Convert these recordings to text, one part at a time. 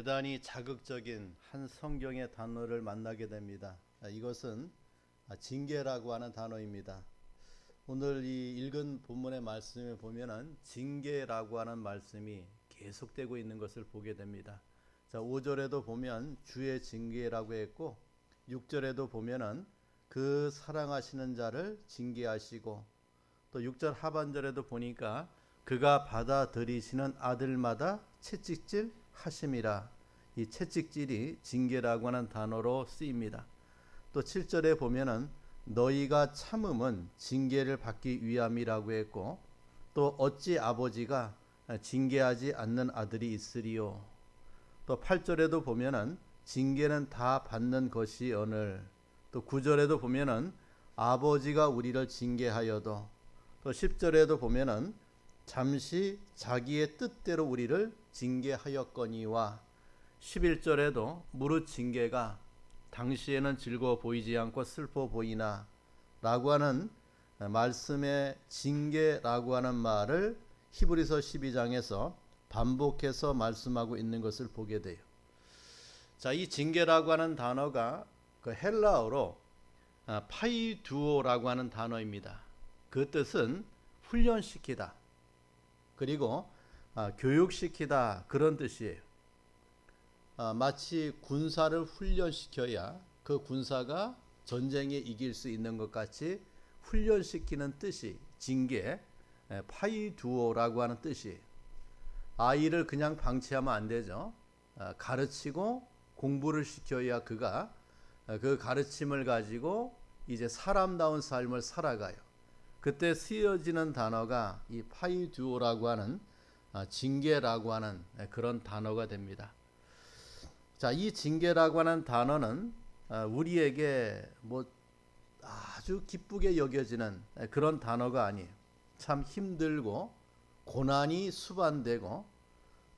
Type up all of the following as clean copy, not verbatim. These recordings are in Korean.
대단히 자극적인 한 성경의 단어를 만나게 됩니다. 이것은 징계라고 하는 단어입니다. 오늘 이 읽은 본문의 말씀에 보면은 징계라고 하는 말씀이 계속되고 있는 것을 보게 됩니다. 자, 5절에도 보면 주의 징계라고 했고 6절에도 보면은 그 사랑하시는 자를 징계하시고 또 6절 하반절에도 보니까 그가 받아들이시는 아들마다 채찍질 하심이라. 이 채찍질이 징계라고 하는 단어로 쓰입니다. 또 7절에 보면은 너희가 참음은 징계를 받기 위함이라고 했고 또 어찌 아버지가 징계하지 않는 아들이 있으리요. 또 8절에도 보면은 징계는 다 받는 것이오늘. 또 9절에도 보면은 아버지가 우리를 징계하여도 또 10절에도 보면은 잠시 자기의 뜻대로 우리를 징계하였거니와 11절에도 무릇 징계가 당시에는 즐거워 보이지 않고 슬퍼 보이나 라고 하는 말씀의 징계라고 하는 말을 히브리서 12장에서 반복해서 말씀하고 있는 것을 보게 돼요. 자, 이 징계라고 하는 단어가 그 헬라어로 파이두오라고 하는 단어입니다. 그 뜻은 훈련시키다 그리고 교육시키다 그런 뜻이에요. 마치 군사를 훈련시켜야 그 군사가 전쟁에 이길 수 있는 것 같이 훈련시키는 뜻이 징계 파이두오라고 하는 뜻이에요. 아이를 그냥 방치하면 안 되죠. 가르치고 공부를 시켜야 그가 그 가르침을 가지고 이제 사람다운 삶을 살아가요. 그때 쓰여지는 단어가 이 파이두오라고 하는 징계라고 하는 그런 단어가 됩니다. 자, 이 징계라고 하는 단어는 우리에게 뭐 아주 기쁘게 여겨지는 그런 단어가 아니에요. 참 힘들고 고난이 수반되고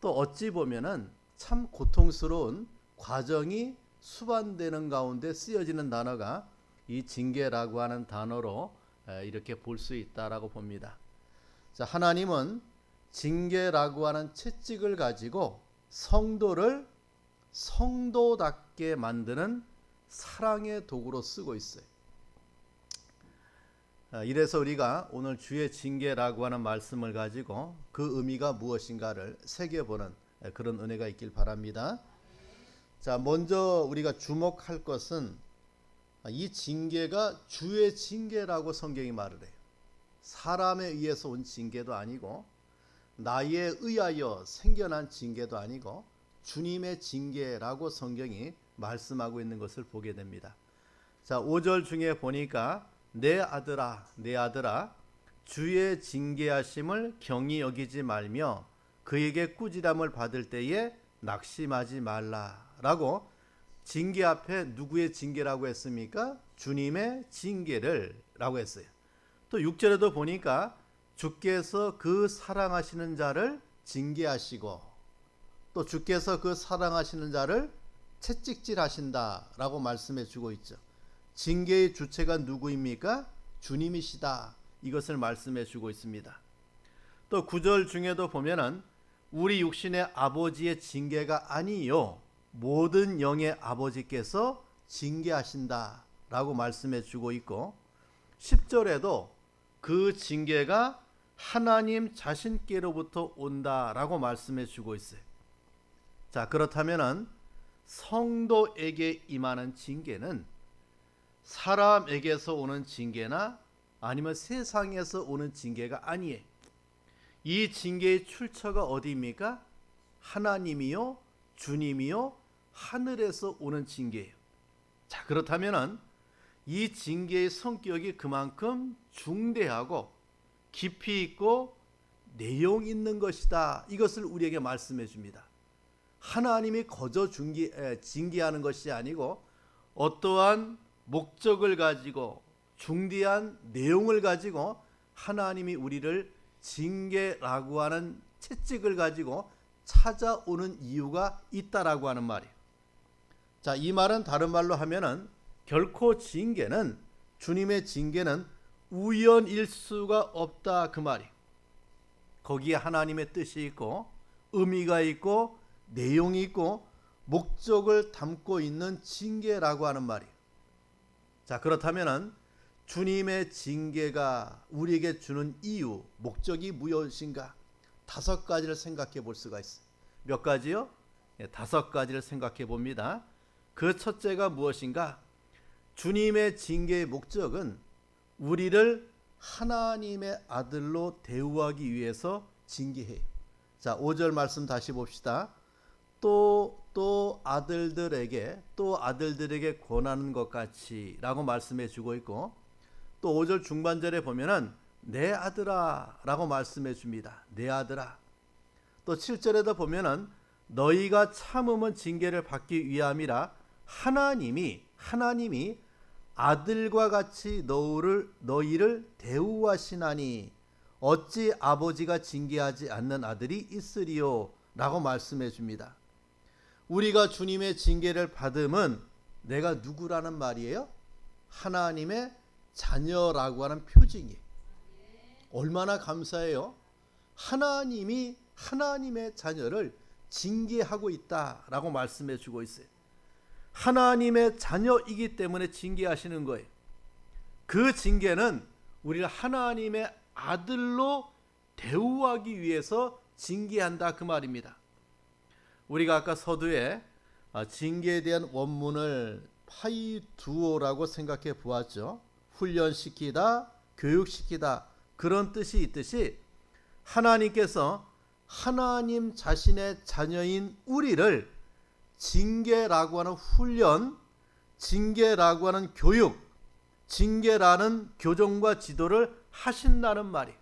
또 어찌 보면은 참 고통스러운 과정이 수반되는 가운데 쓰여지는 단어가 이 징계라고 하는 단어로 이렇게 볼 수 있다라고 봅니다. 자, 하나님은 징계라고 하는 채찍을 가지고 성도를 성도답게 만드는 사랑의 도구로 쓰고 있어요. 이래서 우리가 오늘 주의 징계라고 하는 말씀을 가지고 그 의미가 무엇인가를 새겨보는 그런 은혜가 있길 바랍니다. 자, 먼저 우리가 주목할 것은 이 징계가 주의 징계라고 성경이 말을 해요. 사람에 의해서 온 징계도 아니고 나에 의하여 생겨난 징계도 아니고 주님의 징계라고 성경이 말씀하고 있는 것을 보게 됩니다. 자, 5절 중에 보니까 내 아들아 내 아들아 주의 징계하심을 경히 여기지 말며 그에게 꾸지람을 받을 때에 낙심하지 말라라고 징계 앞에 누구의 징계라고 했습니까? 주님의 징계를 라고 했어요. 또 6절에도 보니까 주께서 그 사랑하시는 자를 징계하시고 또 주께서 그 사랑하시는 자를 채찍질하신다 라고 말씀해 주고 있죠. 징계의 주체가 누구입니까? 주님이시다. 이것을 말씀해 주고 있습니다. 또 9절 중에도 보면은 우리 육신의 아버지의 징계가 아니요 모든 영의 아버지께서 징계하신다 라고 말씀해 주고 있고 10절에도 그 징계가 하나님 자신께로부터 온다 라고 말씀해 주고 있어요. 자, 그렇다면은 성도에게 임하는 징계는 사람에게서 오는 징계나 아니면 세상에서 오는 징계가 아니에요. 이 징계의 출처가 어디입니까? 하나님이요 주님이요 하늘에서 오는 징계예요. 자, 그렇다면은 이 징계의 성격이 그만큼 중대하고 깊이 있고 내용 있는 것이다. 이것을 우리에게 말씀해 줍니다. 하나님이 거저 징계하는 것이 아니고 어떠한 목적을 가지고 중대한 내용을 가지고 하나님이 우리를 징계라고 하는 채찍을 가지고 찾아오는 이유가 있다라고 하는 말이에요. 자, 이 말은 다른 말로 하면은 결코 징계는 주님의 징계는 우연일 수가 없다 그 말이에요. 거기에 하나님의 뜻이 있고 의미가 있고 내용이 있고 목적을 담고 있는 징계라고 하는 말이에요. 자, 그렇다면은 주님의 징계가 우리에게 주는 이유, 목적이 무엇인가? 5가지를 생각해 볼 수가 있어요. 몇 가지요? 5가지를 생각해 봅니다. 그 첫째가 무엇인가? 주님의 징계의 목적은 우리를 하나님의 아들로 대우하기 위해서 징계해요. 자, 5절 말씀 다시 봅시다. 또 아들들에게 권하는 것 같이 라고 말씀해 주고 있고, 또 5절 중반절에 보면은 내 아들아 라고 말씀해 줍니다. 내 아들아. 또 7절에도 보면은 너희가 참음은 징계를 받기 위함이라 하나님이 아들과 같이 너희를 대우하시나니 어찌 아버지가 징계하지 않는 아들이 있으리요 라고 말씀해 줍니다. 우리가 주님의 징계를 받음은 내가 누구라는 말이에요? 하나님의 자녀라고 하는 표징이에요. 얼마나 감사해요. 하나님이 하나님의 자녀를 징계하고 있다라고 말씀해 주고 있어요. 하나님의 자녀이기 때문에 징계하시는 거예요. 그 징계는 우리를 하나님의 아들로 대우하기 위해서 징계한다 그 말입니다. 우리가 아까 서두에 징계에 대한 원문을 파이두오라고 생각해 보았죠. 훈련시키다, 교육시키다 그런 뜻이 있듯이 하나님께서 하나님 자신의 자녀인 우리를 징계라고 하는 훈련, 징계라고 하는 교육, 징계라는 교정과 지도를 하신다는 말이에요.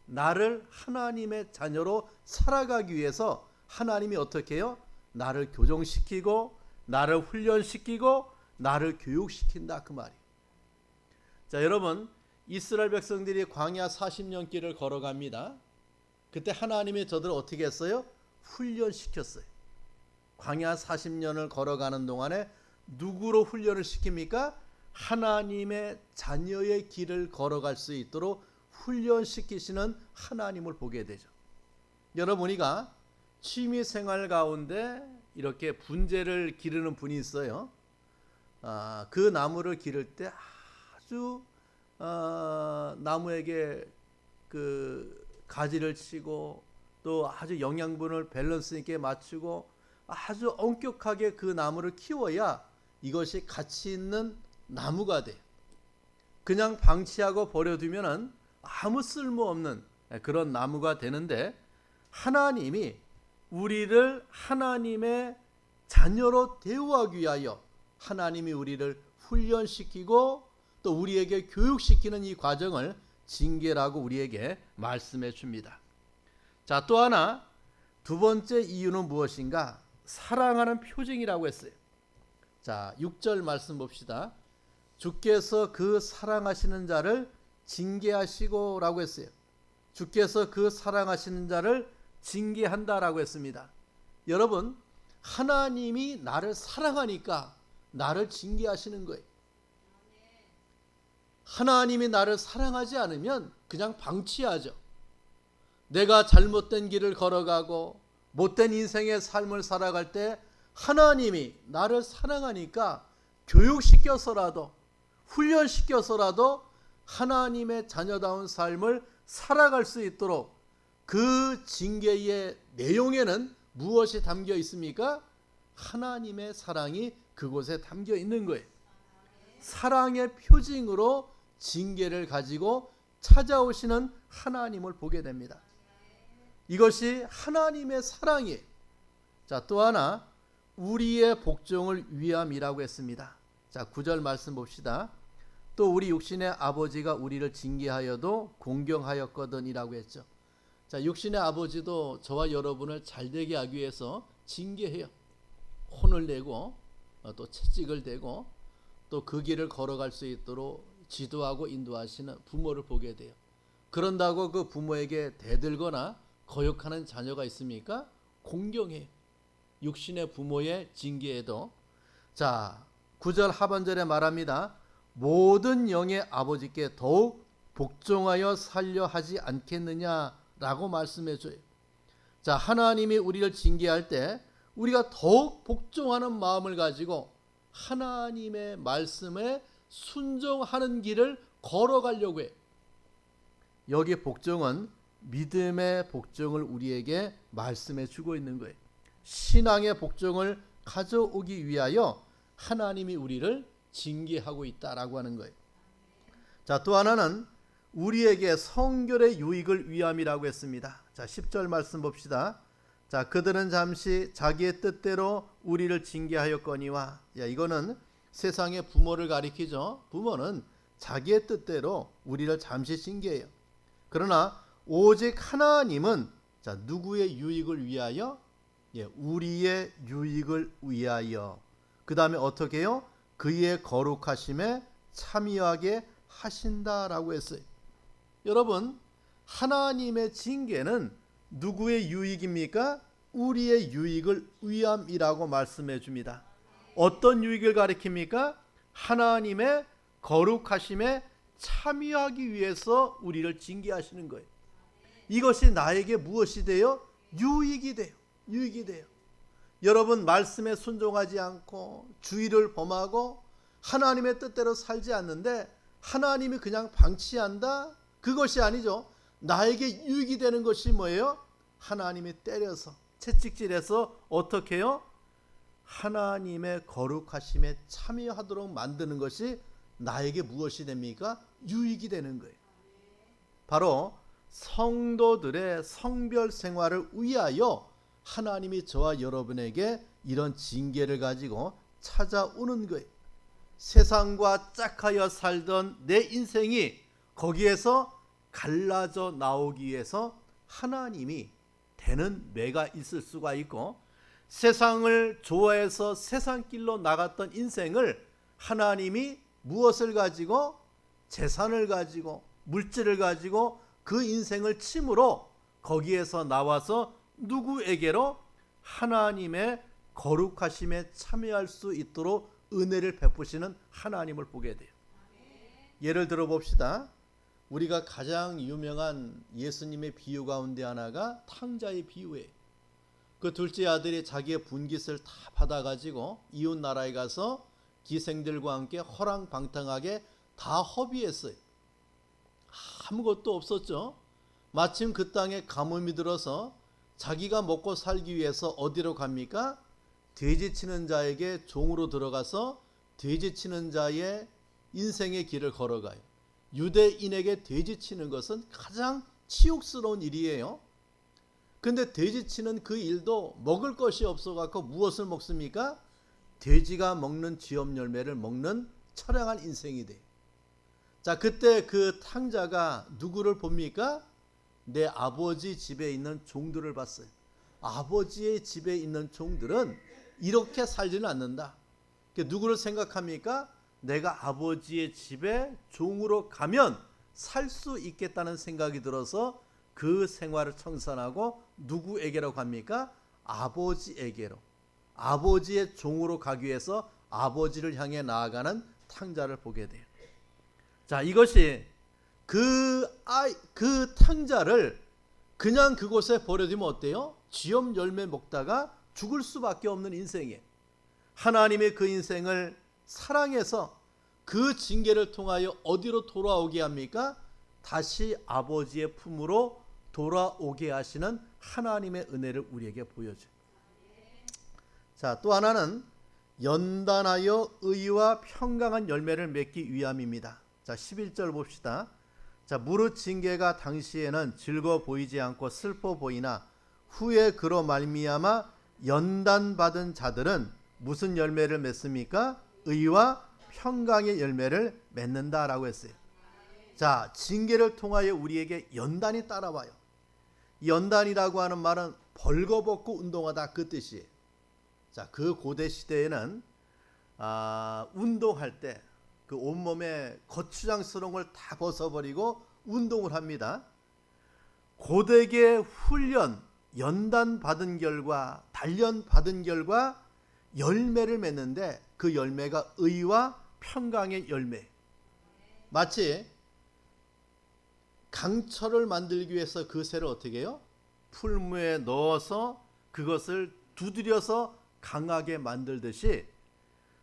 나를 하나님의 자녀로 살아가기 위해서 하나님이 어떻게 해요? 나를 교정시키고 나를 훈련시키고 나를 교육시킨다 그 말이에요. 자, 여러분, 이스라엘 백성들이 광야 40년 길을 걸어갑니다. 그때 하나님이 저들을 어떻게 했어요? 훈련시켰어요. 광야 40년을 걸어가는 동안에 누구로 훈련을 시킵니까? 하나님의 자녀의 길을 걸어갈 수 있도록 훈련시키시는 하나님을 보게 되죠. 여러분이가 취미생활 가운데 이렇게 분재를 기르는 분이 있어요. 그 나무를 기를 때 아주 나무에게 그 가지를 치고 또 아주 영양분을 밸런스 있게 맞추고 아주 엄격하게 그 나무를 키워야 이것이 가치 있는 나무가 돼요. 그냥 방치하고 버려두면 아무 쓸모없는 그런 나무가 되는데 하나님이 우리를 하나님의 자녀로 대우하기 위하여 하나님이 우리를 훈련시키고 또 우리에게 교육시키는 이 과정을 징계라고 우리에게 말씀해 줍니다. 자, 또 하나 두 번째 이유는 무엇인가? 사랑하는 표징이라고 했어요. 자, 6절 말씀 봅시다. 주께서 그 사랑하시는 자를 징계하시고 라고 했어요. 주께서 그 사랑하시는 자를 징계한다라고 했습니다. 여러분, 하나님이 나를 사랑하니까 나를 징계하시는 거예요. 하나님이 나를 사랑하지 않으면 그냥 방치하죠. 내가 잘못된 길을 걸어가고 못된 인생의 삶을 살아갈 때 하나님이 나를 사랑하니까 교육시켜서라도 훈련시켜서라도 하나님의 자녀다운 삶을 살아갈 수 있도록 그 징계의 내용에는 무엇이 담겨 있습니까? 하나님의 사랑이 그곳에 담겨 있는 거예요. 사랑의 표징으로 징계를 가지고 찾아오시는 하나님을 보게 됩니다. 이것이 하나님의 사랑이에요. 자, 또 하나 우리의 복종을 위함이라고 했습니다. 자, 9절 말씀 봅시다. 또 우리 육신의 아버지가 우리를 징계하여도 공경하였거든이라고 했죠. 자, 육신의 아버지도 저와 여러분을 잘되게 하기 위해서 징계해요. 혼을 내고 또 채찍을 대고 또 그 길을 걸어갈 수 있도록 지도하고 인도하시는 부모를 보게 돼요. 그런다고 그 부모에게 대들거나 거역하는 자녀가 있습니까? 공경해요. 육신의 부모의 징계에도. 자, 9절 하반절에 말합니다. 모든 영의 아버지께 더욱 복종하여 살려 하지 않겠느냐라고 말씀해 줘요. 자, 하나님이 우리를 징계할 때 우리가 더욱 복종하는 마음을 가지고 하나님의 말씀에 순종하는 길을 걸어가려고 해요. 여기 복종은 믿음의 복종을 우리에게 말씀해 주고 있는 거예요. 신앙의 복종을 가져오기 위하여 하나님이 우리를 징계하고 있다라고 하는 거예요. 자, 또 하나는 우리에게 성결의 유익을 위함이라고 했습니다. 자, 10절 말씀 봅시다. 자, 그들은 잠시 자기의 뜻대로 우리를 징계하였거니와. 야, 이거는 세상의 부모를 가리키죠. 부모는 자기의 뜻대로 우리를 잠시 징계해요. 그러나 오직 하나님은 자, 누구의 유익을 위하여? 예, 우리의 유익을 위하여. 그 다음에 어떻게 해요? 그의 거룩하심에 참여하게 하신다라고 했어요. 여러분, 하나님의 징계는 누구의 유익입니까? 우리의 유익을 위함이라고 말씀해 줍니다. 어떤 유익을 가리킵니까? 하나님의 거룩하심에 참여하기 위해서 우리를 징계하시는 거예요. 이것이 나에게 무엇이 돼요? 유익이 돼요. 유익이 돼요. 여러분, 말씀에 순종하지 않고 주의를 범하고 하나님의 뜻대로 살지 않는데 하나님이 그냥 방치한다? 그것이 아니죠. 나에게 유익이 되는 것이 뭐예요? 하나님이 때려서 채찍질해서 어떻게 해요? 하나님의 거룩하심에 참여하도록 만드는 것이 나에게 무엇이 됩니까? 유익이 되는 거예요. 바로 성도들의 성별 생활을 위하여 하나님이 저와 여러분에게 이런 징계를 가지고 찾아오는 거예요. 세상과 짝하여 살던 내 인생이 거기에서 갈라져 나오기 위해서 하나님이 되는 매가 있을 수가 있고, 세상을 좋아해서 세상길로 나갔던 인생을 하나님이 무엇을 가지고? 재산을 가지고 물질을 가지고 그 인생을 침으로 거기에서 나와서 누구에게로? 하나님의 거룩하심에 참여할 수 있도록 은혜를 베푸시는 하나님을 보게 돼요. 예를 들어 봅시다. 우리가 가장 유명한 예수님의 비유 가운데 하나가 탕자의 비유예요. 그 둘째 아들이 자기의 분깃을 다 받아가지고 이웃 나라에 가서 기생들과 함께 허랑방탕하게 다 허비했어요. 아무것도 없었죠. 마침 그 땅에 가뭄이 들어서 자기가 먹고 살기 위해서 어디로 갑니까? 돼지 치는 자에게 종으로 들어가서 돼지 치는 자의 인생의 길을 걸어가요. 유대인에게 돼지 치는 것은 가장 치욕스러운 일이에요. 근데 돼지 치는 그 일도 먹을 것이 없어갖고 무엇을 먹습니까? 돼지가 먹는 쥐엄 열매를 먹는 처량한 인생이 돼요. 자, 그때 그 탕자가 누구를 봅니까? 내 아버지 집에 있는 종들을 봤어요. 아버지의 집에 있는 종들은 이렇게 살지는 않는다. 누구를 생각합니까? 내가 아버지의 집에 종으로 가면 살 수 있겠다는 생각이 들어서 그 생활을 청산하고 누구에게로 갑니까? 아버지에게로. 아버지의 종으로 가기 위해서 아버지를 향해 나아가는 탕자를 보게 돼요. 자, 이것이 그 탕자를 그냥 그곳에 버려두면 어때요? 쥐엄 열매 먹다가 죽을 수밖에 없는 인생이에요. 하나님의 그 인생을 사랑해서 그 징계를 통하여 어디로 돌아오게 합니까? 다시 아버지의 품으로 돌아오게 하시는 하나님의 은혜를 우리에게 보여줘요. 자, 또 하나는 연단하여 의와 평강한 열매를 맺기 위함입니다. 자, 11절 봅시다. 자, 무릇 징계가 당시에는 즐거워 보이지 않고 슬퍼 보이나 후에 그로 말미암아 연단받은 자들은 무슨 열매를 맺습니까? 의와 평강의 열매를 맺는다라고 했어요. 자, 징계를 통하여 우리에게 연단이 따라와요. 연단이라고 하는 말은 벌거벗고 운동하다 그 뜻이에요. 자, 그 고대 시대에는 운동할 때 그 온몸에 거추장스러운 걸 다 벗어버리고 운동을 합니다. 고되게 훈련, 연단 받은 결과, 단련 받은 결과 열매를 맺는데 그 열매가 의와 평강의 열매. 마치 강철을 만들기 위해서 그 쇠를 어떻게 해요? 풀무에 넣어서 그것을 두드려서 강하게 만들듯이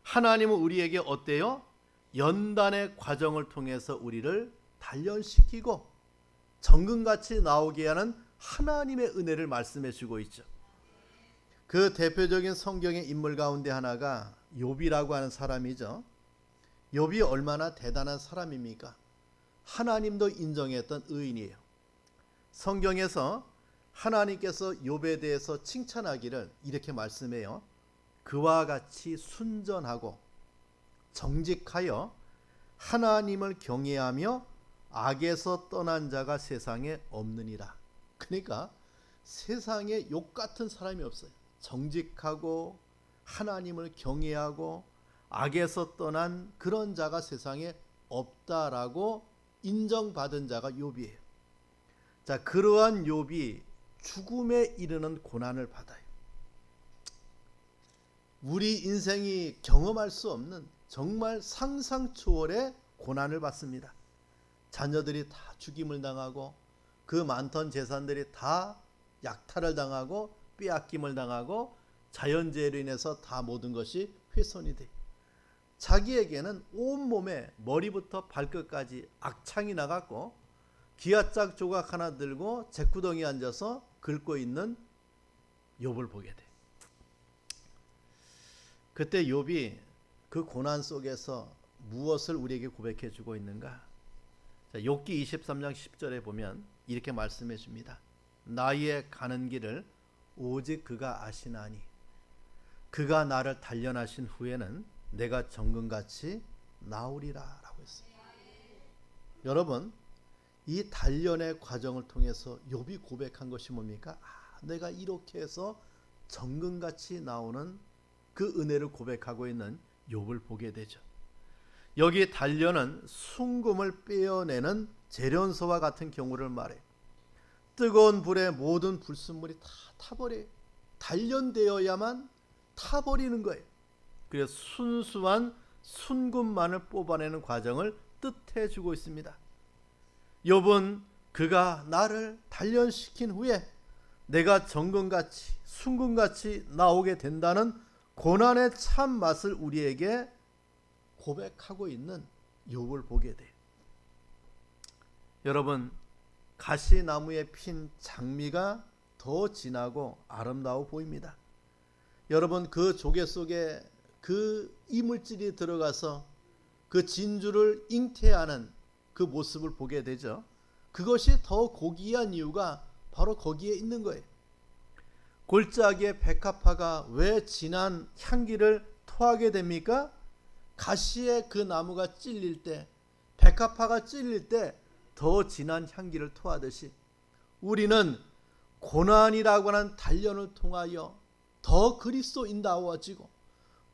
하나님은 우리에게 어때요? 연단의 과정을 통해서 우리를 단련시키고 정금같이 나오게 하는 하나님의 은혜를 말씀해 주고 있죠. 그 대표적인 성경의 인물 가운데 하나가 욥이라고 하는 사람이죠. 욥이 얼마나 대단한 사람입니까? 하나님도 인정했던 의인이에요. 성경에서 하나님께서 욥에 대해서 칭찬하기를 이렇게 말씀해요. 그와 같이 순전하고 정직하여 하나님을 경외하며 악에서 떠난 자가 세상에 없느니라. 그러니까 세상에 욥 같은 사람이 없어요. 정직하고 하나님을 경외하고 악에서 떠난 그런 자가 세상에 없다라고 인정받은 자가 욥이에요. 자, 그러한 욥이 죽음에 이르는 고난을 받아요. 우리 인생이 경험할 수 없는 정말 상상 초월의 고난을 받습니다. 자녀들이 다 죽임을 당하고 그 많던 재산들이 다 약탈을 당하고 빼앗김을 당하고 자연재해로 인해서 다 모든 것이 훼손이 돼. 자기에게는 온몸에 머리부터 발끝까지 악창이 나갔고 기아짝 조각 하나 들고 잿구덩이에 앉아서 긁고 있는 욥을 보게 돼. 그때 욥이 그 고난 속에서 무엇을 우리에게 고백해 주고 있는가? 자, 욥기 23장 10절에 보면 이렇게 말씀해 줍니다. 나의 가는 길을 오직 그가 아시나니 그가 나를 단련하신 후에는 내가 정금같이 나오리라 라고 했어요. 여러분, 이 단련의 과정을 통해서 욥이 고백한 것이 뭡니까? 내가 이렇게 해서 정금같이 나오는 그 은혜를 고백하고 있는 욥을 보게 되죠. 여기 단련은 순금을 빼어내는 재련소와 같은 경우를 말해. 뜨거운 불에 모든 불순물이 다 타버려요. 단련되어야만 타버리는 거예요. 그래서 순수한 순금만을 뽑아내는 과정을 뜻해 주고 있습니다. 욥은 그가 나를 단련시킨 후에 내가 정금같이 순금같이 나오게 된다는 고난의 참 맛을 우리에게 고백하고 있는 욥을 보게 돼요. 여러분, 가시나무에 핀 장미가 더 진하고 아름다워 보입니다. 여러분, 그 조개 속에 그 이물질이 들어가서 그 진주를 잉태하는 그 모습을 보게 되죠. 그것이 더 고귀한 이유가 바로 거기에 있는 거예요. 골짜기의 백합화가 왜 진한 향기를 토하게 됩니까? 가시의 그 나무가 찔릴 때, 백합화가 찔릴 때 더 진한 향기를 토하듯이 우리는 고난이라고 하는 단련을 통하여 더 그리스도인다워지고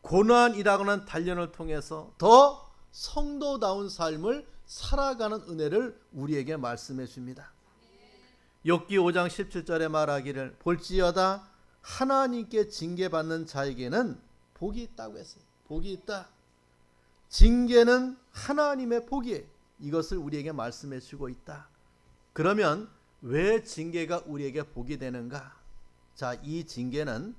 고난이라고 하는 단련을 통해서 더 성도다운 삶을 살아가는 은혜를 우리에게 말씀해 줍니다. 욥기 5장 17절에 말하기를 볼지어다 하나님께 징계받는 자에게는 복이 있다고 했어요. 복이 있다. 징계는 하나님의 복이에요. 이것을 우리에게 말씀해 주고 있다. 그러면 왜 징계가 우리에게 복이 되는가? 자, 이 징계는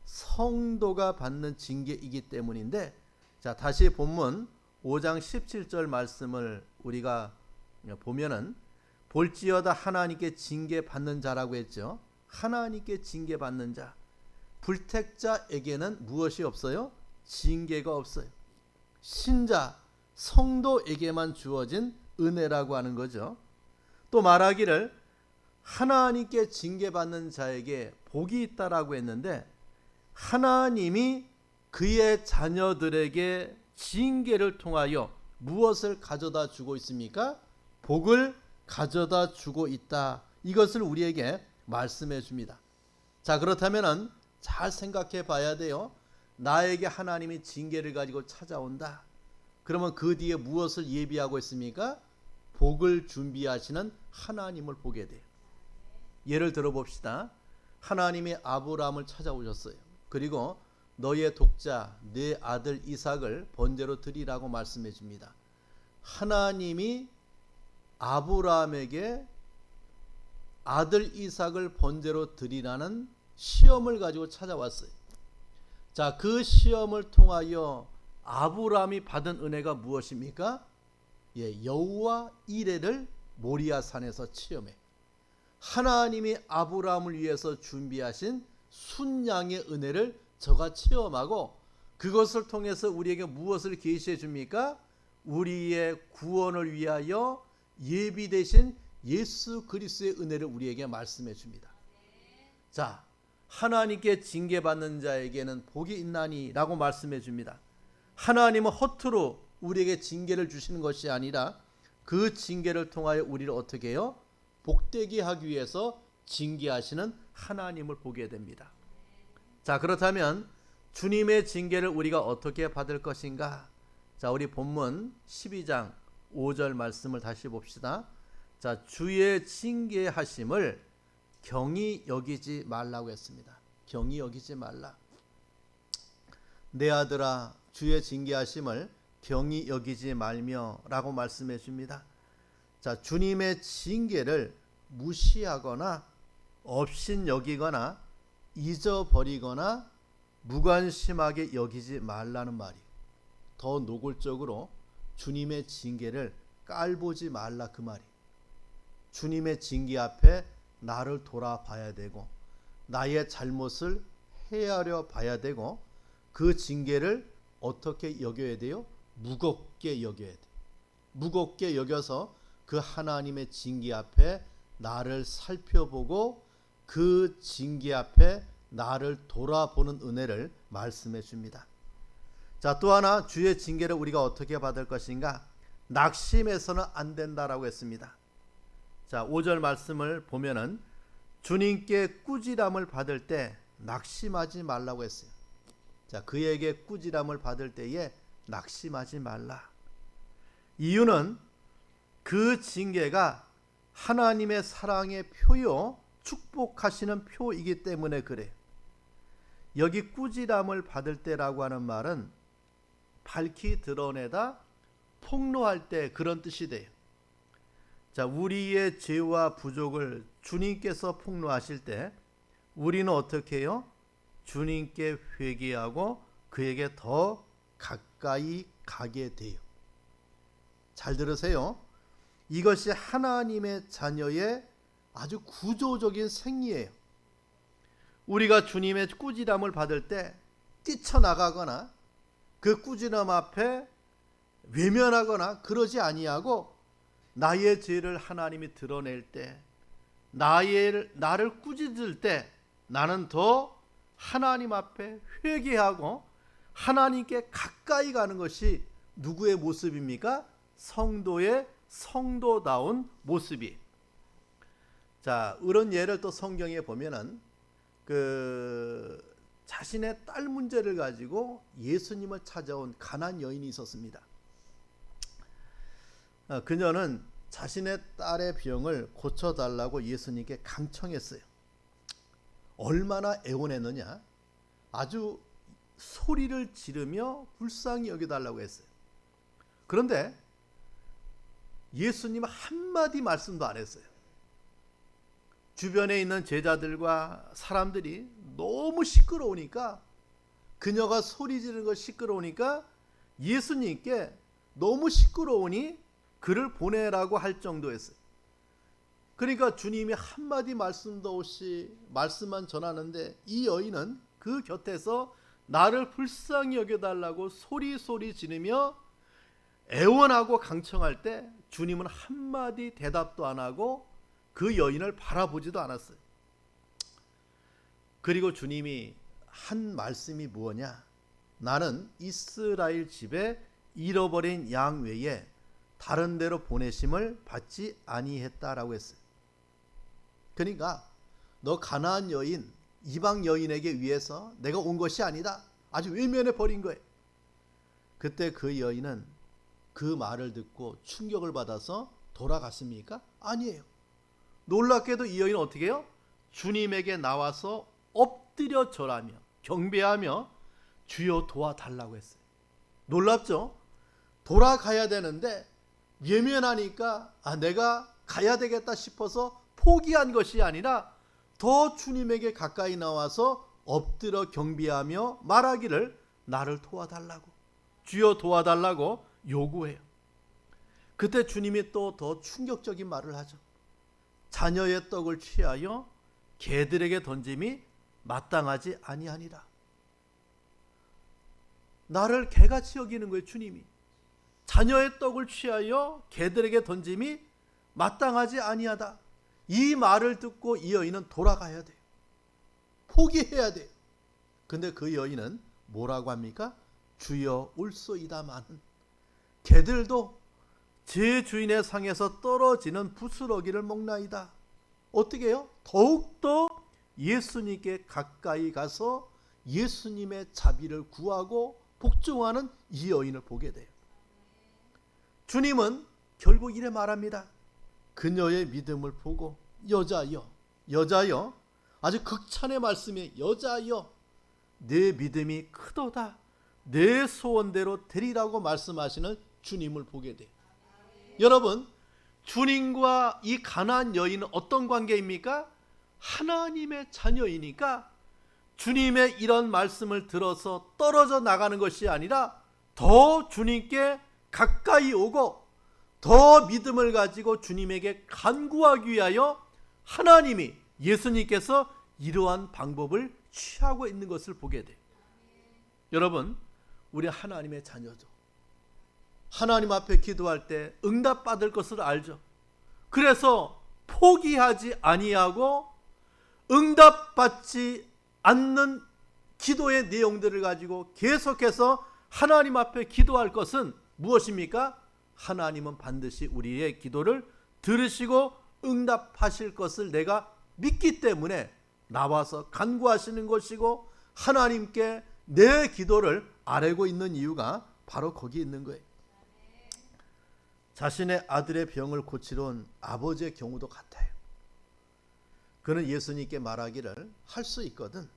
성도가 받는 징계이기 때문인데, 자, 다시 본문 5장 17절 말씀을 우리가 보면은 볼지어다 하나님께 징계받는 자라고 했죠. 하나님께 징계받는 자. 불택자에게는 무엇이 없어요? 징계가 없어요. 신자, 성도에게만 주어진 은혜라고 하는 거죠. 또 말하기를 하나님께 징계받는 자에게 복이 있다라고 했는데 하나님이 그의 자녀들에게 징계를 통하여 무엇을 가져다 주고 있습니까? 복을 가져다 주고 있다. 이것을 우리에게 말씀해 줍니다. 자, 그렇다면 잘 생각해 봐야 돼요. 나에게 하나님이 징계를 가지고 찾아온다. 그러면 그 뒤에 무엇을 예비하고 있습니까? 복을 준비하시는 하나님을 보게 돼요. 예를 들어 봅시다. 하나님이 아브라함을 찾아오셨어요. 그리고 너의 독자 내 아들 이삭을 번제로 드리라고 말씀해 줍니다. 하나님이 아브라함에게 아들 이삭을 번제로 드리라는 시험을 가지고 찾아왔어요. 자, 그 시험을 통하여 아브라함이 받은 은혜가 무엇입니까? 여호와 이레를 모리아 산에서 체험해. 하나님이 아브라함을 위해서 준비하신 순양의 은혜를 저가 체험하고 그것을 통해서 우리에게 무엇을 계시해 줍니까? 우리의 구원을 위하여 예비되신 예수 그리스도의 은혜를 우리에게 말씀해 줍니다. 자, 하나님께 징계받는 자에게는 복이 있나니 라고 말씀해 줍니다. 하나님은 허투루 우리에게 징계를 주시는 것이 아니라 그 징계를 통하여 우리를 어떻게 해요? 복되게 하기 위해서 징계하시는 하나님을 보게 됩니다. 자, 그렇다면 주님의 징계를 우리가 어떻게 받을 것인가? 자, 우리 본문 12장 5절 말씀을 다시 봅시다. 자, 주의 징계하심을 경히 여기지 말라고 했습니다. 경히 여기지 말라. 내 아들아, 주의 징계하심을 경히 여기지 말며 라고 말씀해 줍니다. 자, 주님의 징계를 무시하거나 업신여기거나 잊어버리거나 무관심하게 여기지 말라는 말이, 더 노골적으로 주님의 징계를 깔보지 말라 그 말이. 주님의 징계 앞에 나를 돌아봐야 되고 나의 잘못을 헤아려 봐야 되고 그 징계를 어떻게 여겨야 돼요? 무겁게 여겨야 돼. 무겁게 여겨서 그 하나님의 징계 앞에 나를 살펴보고 그 징계 앞에 나를 돌아보는 은혜를 말씀해 줍니다. 자, 또 하나 주의 징계를 우리가 어떻게 받을 것인가? 낙심해서는 안 된다라고 했습니다. 자, 5절 말씀을 보면은 주님께 꾸지람을 받을 때 낙심하지 말라고 했어요. 자, 그에게 꾸지람을 받을 때에 낙심하지 말라. 이유는 그 징계가 하나님의 사랑의 표요, 축복하시는 표이기 때문에 그래요. 여기 꾸지람을 받을 때라고 하는 말은 밝히 드러내다, 폭로할 때 그런 뜻이 돼요. 자, 우리의 죄와 부족을 주님께서 폭로하실 때 우리는 어떻게 해요? 주님께 회개하고 그에게 더 가까이 가게 돼요. 잘 들으세요. 이것이 하나님의 자녀의 아주 구조적인 생리예요. 우리가 주님의 꾸지람을 받을 때 뛰쳐나가거나 그 꾸지람 앞에 외면하거나 그러지 아니하고 나의 죄를 하나님이 드러낼 때, 나를 꾸짖을 때 나는 더 하나님 앞에 회개하고 하나님께 가까이 가는 것이 누구의 모습입니까? 성도의 성도다운 모습이. 자, 이런 예를 또 성경에 보면은 자신의 딸 문제를 가지고 예수님을 찾아온 가난 여인이 있었습니다. 그녀는 자신의 딸의 병을 고쳐달라고 예수님께 강청했어요. 얼마나 애원했느냐? 아주 소리를 지르며 불쌍히 여겨달라고 했어요. 그런데 예수님은 한마디 말씀도 안 했어요. 주변에 있는 제자들과 사람들이 너무 시끄러우니까, 그녀가 소리 지르는 거 시끄러우니까 예수님께 너무 시끄러우니 그를 보내라고 할 정도였어요. 그러니까 주님이 한마디 말씀도 없이 말씀만 전하는데 이 여인은 그 곁에서 나를 불쌍히 여겨달라고 소리 지르며 애원하고 강청할 때 주님은 한마디 대답도 안 하고 그 여인을 바라보지도 않았어요. 그리고 주님이 한 말씀이 무엇냐? 나는 이스라엘 집에 잃어버린 양 외에 다른 데로 보내심을 받지 아니했다라고 했어요. 그러니까 너 가나안 여인, 이방 여인에게 위해서 내가 온 것이 아니다. 아주 외면해 버린 거예요. 그때 그 여인은 그 말을 듣고 충격을 받아서 돌아갔습니까? 아니에요. 놀랍게도 이 여인은 어떻게 해요? 주님에게 나와서 엎드려 절하며 경배하며 주여 도와달라고 했어요. 놀랍죠? 돌아가야 되는데 외면하니까 내가 가야 되겠다 싶어서 포기한 것이 아니라 더 주님에게 가까이 나와서 엎드려 경배하며 말하기를 나를 도와달라고, 주여 도와달라고 요구해요. 그때 주님이 또 더 충격적인 말을 하죠. 자녀의 떡을 취하여 개들에게 던짐이 마땅하지 아니하니라. 나를 개같이 여기는 거예요. 주님이 자녀의 떡을 취하여 개들에게 던짐이 마땅하지 아니하다. 이 말을 듣고 이 여인은 돌아가야 돼요. 포기해야 돼요. 근데 그 여인은 뭐라고 합니까? 주여 올소이다마는 개들도 제 주인의 상에서 떨어지는 부스러기를 먹나이다. 어떻게 해요? 더욱더 예수님께 가까이 가서 예수님의 자비를 구하고 복종하는 이 여인을 보게 돼요. 주님은 결국 이래 말합니다. 그녀의 믿음을 보고 여자여, 여자여, 아주 극찬의 말씀이 여자여, 내 믿음이 크도다. 내 소원대로 되리라고 말씀하시는 주님을 보게 돼요. 여러분, 주님과 이 가나안 여인은 어떤 관계입니까? 하나님의 자녀이니까 주님의 이런 말씀을 들어서 떨어져 나가는 것이 아니라 더 주님께 가까이 오고 더 믿음을 가지고 주님에게 간구하기 위하여 하나님이, 예수님께서 이러한 방법을 취하고 있는 것을 보게 돼요. 여러분, 우리 하나님의 자녀죠. 하나님 앞에 기도할 때 응답받을 것을 알죠. 그래서 포기하지 아니하고 응답받지 않는 기도의 내용들을 가지고 계속해서 하나님 앞에 기도할 것은 무엇입니까? 하나님은 반드시 우리의 기도를 들으시고 응답하실 것을 내가 믿기 때문에 나와서 간구하시는 것이고 하나님께 내 기도를 아뢰고 있는 이유가 바로 거기 있는 거예요. 자신의 아들의 병을 고치러 온 아버지의 경우도 같아요. 그는 예수님께 말하기를 할 수 있거든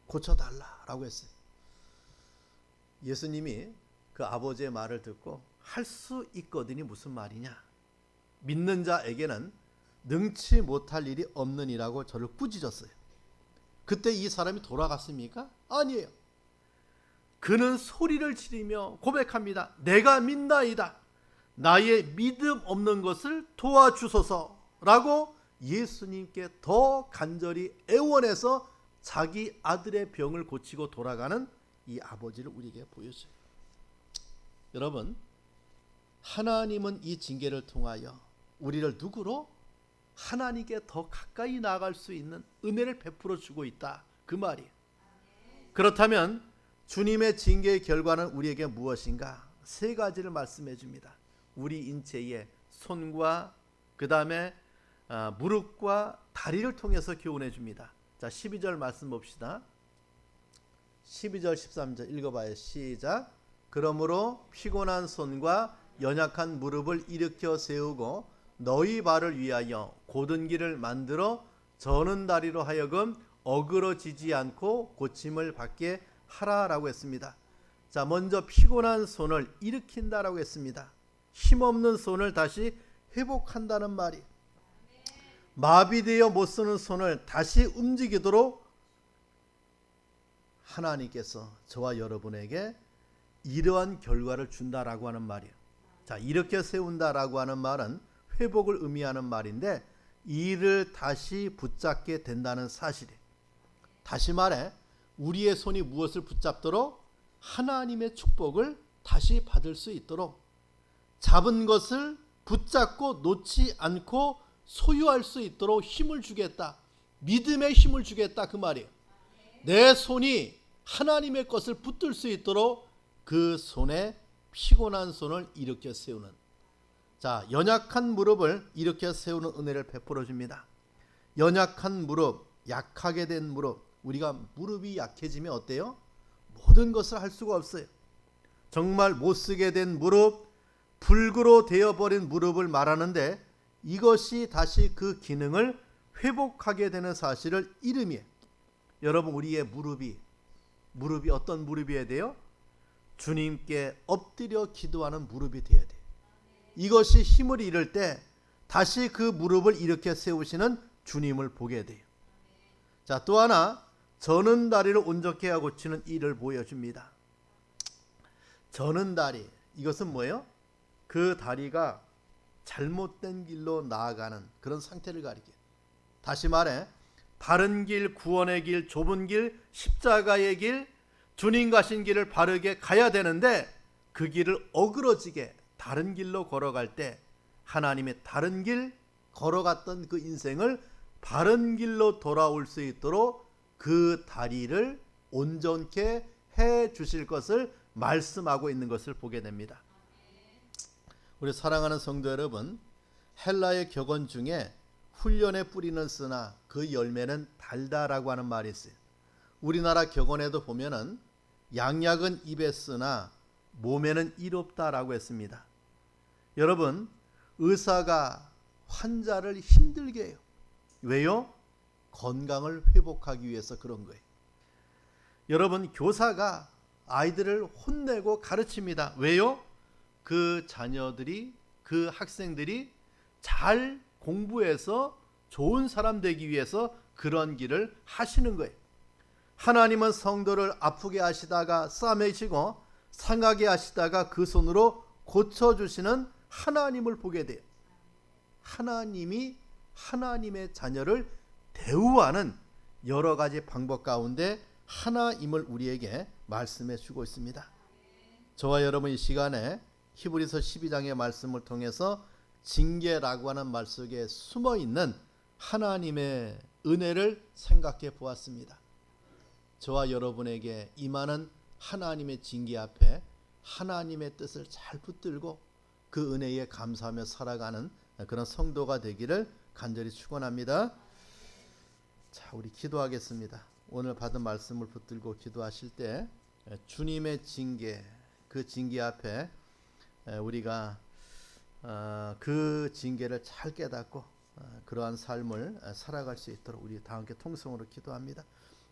고쳐달라라고 했어요. 예수님이 그 아버지의 말을 듣고 할 수 있거든이 무슨 말이냐, 믿는 자에게는 능치 못할 일이 없느니라고 저를 꾸짖었어요. 그때 이 사람이 돌아갔습니까? 아니에요. 그는 소리를 지르며 고백합니다. 내가 믿나이다. 나의 믿음 없는 것을 도와주소서라고 예수님께 더 간절히 애원해서 자기 아들의 병을 고치고 돌아가는 이 아버지를 우리에게 보여줘요. 여러분, 하나님은 이 징계를 통하여 우리를 누구로? 하나님께 더 가까이 나아갈 수 있는 은혜를 베풀어 주고 있다, 그 말이에요. 그렇다면 주님의 징계의 결과는 우리에게 무엇인가? 세 가지를 말씀해 줍니다. 우리 인체의 손과 그 다음에 무릎과 다리를 통해서 교훈해 줍니다. 자, 12절 말씀 봅시다. 12절 13절 읽어봐요. 시작. 그러므로 피곤한 손과 연약한 무릎을 일으켜 세우고 너희 발을 위하여 곧은 길을 만들어 저는 다리로 하여금 어그러지지 않고 고침을 받게 하라라고 했습니다. 자, 먼저 피곤한 손을 일으킨다라고 했습니다. 힘없는 손을 다시 회복한다는 말이, 마비되어 못 쓰는 손을 다시 움직이도록 하나님께서 저와 여러분에게 이러한 결과를 준다라고 하는 말이에요. 자, 이렇게 세운다라고 하는 말은 회복을 의미하는 말인데 이를 다시 붙잡게 된다는 사실이에요. 다시 말해 우리의 손이 무엇을 붙잡도록? 하나님의 축복을 다시 받을 수 있도록, 잡은 것을 붙잡고 놓지 않고 소유할 수 있도록 힘을 주겠다. 믿음의 힘을 주겠다, 그 말이에요. 내 손이 하나님의 것을 붙들 수 있도록 그 손에 피곤한 손을 일으켜 세우는, 자, 연약한 무릎을 일으켜 세우는 은혜를 베풀어 줍니다. 연약한 무릎, 약하게 된 무릎, 우리가 무릎이 약해지면 어때요? 모든 것을 할 수가 없어요. 정말 못쓰게 된 무릎, 불구로 되어버린 무릎을 말하는데 이것이 다시 그 기능을 회복하게 되는 사실을 이름이에요. 여러분, 우리의 무릎이 어떤 무릎이어야 돼요? 주님께 엎드려 기도하는 무릎이 되어야 돼요. 이것이 힘을 잃을 때 다시 그 무릎을 일으켜 세우시는 주님을 보게 돼요. 자, 또 하나 저는 다리를 온전케 하고 고치는 일을 보여줍니다. 저는 다리, 이것은 뭐예요? 그 다리가 잘못된 길로 나아가는 그런 상태를 가리켜요. 다시 말해 바른 길, 구원의 길, 좁은 길, 십자가의 길, 주님 가신 길을 바르게 가야 되는데 그 길을 어그러지게 다른 길로 걸어갈 때 하나님의 다른 길 걸어갔던 그 인생을 바른 길로 돌아올 수 있도록 그 다리를 온전케 해 주실 것을 말씀하고 있는 것을 보게 됩니다. 우리 사랑하는 성도 여러분, 헬라의 격언 중에 훈련에 뿌리는 쓰나 그 열매는 달다라고 하는 말이 있어요. 우리나라 격언에도 보면은 양약은 입에 쓰나 몸에는 이롭다라고 했습니다. 여러분, 의사가 환자를 힘들게 해요. 왜요? 건강을 회복하기 위해서 그런 거예요. 여러분, 교사가 아이들을 혼내고 가르칩니다. 왜요? 그 자녀들이, 그 학생들이 잘 공부해서 좋은 사람 되기 위해서 그런 길을 하시는 거예요. 하나님은 성도를 아프게 하시다가 싸매시고 상하게 하시다가 그 손으로 고쳐주시는 하나님을 보게 돼요. 하나님이 하나님의 자녀를 대우하는 여러 가지 방법 가운데 하나임을 우리에게 말씀해 주고 있습니다. 저와 여러분 이 시간에 히브리서 12장의 말씀을 통해서 징계라고 하는 말 속에 숨어있는 하나님의 은혜를 생각해 보았습니다. 저와 여러분에게 임하는 하나님의 징계 앞에 하나님의 뜻을 잘 붙들고 그 은혜에 감사하며 살아가는 그런 성도가 되기를 간절히 축원합니다. 자, 우리 기도하겠습니다. 오늘 받은 말씀을 붙들고 기도하실 때 주님의 징계, 그 징계 앞에 우리가 그 징계를 잘 깨닫고 그러한 삶을 살아갈 수 있도록 우리 다 함께 통성으로 기도합니다.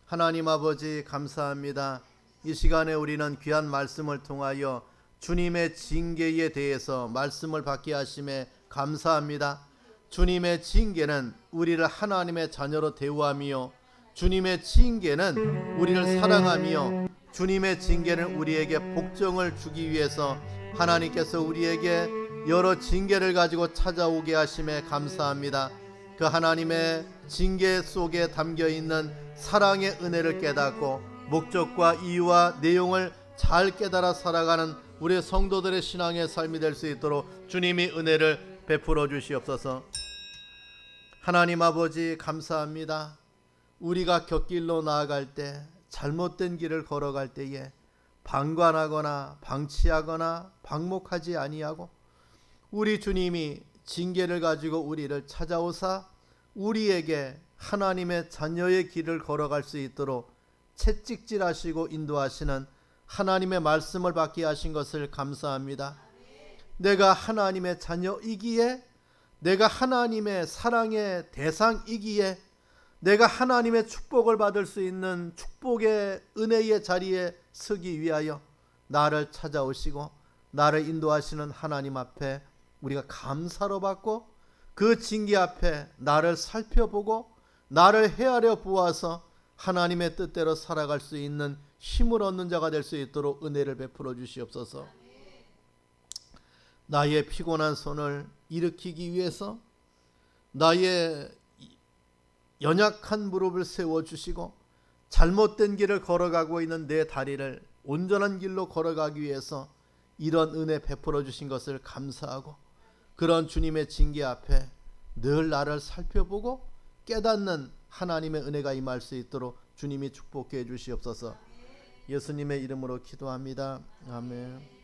하나님 아버지 감사합니다. 이 시간에 우리는 귀한 말씀을 통하여 주님의 징계에 대해서 말씀을 받게 하심에 감사합니다. 주님의 징계는 우리를 하나님의 자녀로 대우하며 주님의 징계는 우리를 사랑하며 주님의 징계는 우리에게 복종을 주기 위해서 하나님께서 우리에게 여러 징계를 가지고 찾아오게 하심에 감사합니다. 그 하나님의 징계 속에 담겨있는 사랑의 은혜를 깨닫고 목적과 이유와 내용을 잘 깨달아 살아가는 우리 성도들의 신앙의 삶이 될 수 있도록 주님이 은혜를 베풀어 주시옵소서. 하나님 아버지 감사합니다. 우리가 곁길로 나아갈 때 잘못된 길을 걸어갈 때에 방관하거나 방치하거나 방목하지 아니하고 우리 주님이 징계를 가지고 우리를 찾아오사 우리에게 하나님의 자녀의 길을 걸어갈 수 있도록 채찍질하시고 인도하시는 하나님의 말씀을 받게 하신 것을 감사합니다. 내가 하나님의 자녀이기에, 내가 하나님의 사랑의 대상이기에, 내가 하나님의 축복을 받을 수 있는 축복의 은혜의 자리에 서기 위하여 나를 찾아오시고 나를 인도하시는 하나님 앞에 우리가 감사로 받고 그 징계 앞에 나를 살펴보고 나를 헤아려 보아서 하나님의 뜻대로 살아갈 수 있는 힘을 얻는 자가 될 수 있도록 은혜를 베풀어 주시옵소서. 나의 피곤한 손을 일으키기 위해서 나의 연약한 무릎을 세워주시고 잘못된 길을 걸어가고 있는 내 다리를 온전한 길로 걸어가기 위해서 이런 은혜 베풀어 주신 것을 감사하고 그런 주님의 징계 앞에 늘 나를 살펴보고 깨닫는 하나님의 은혜가 임할 수 있도록 주님이 축복해 주시옵소서. 예수님의 이름으로 기도합니다. 아멘.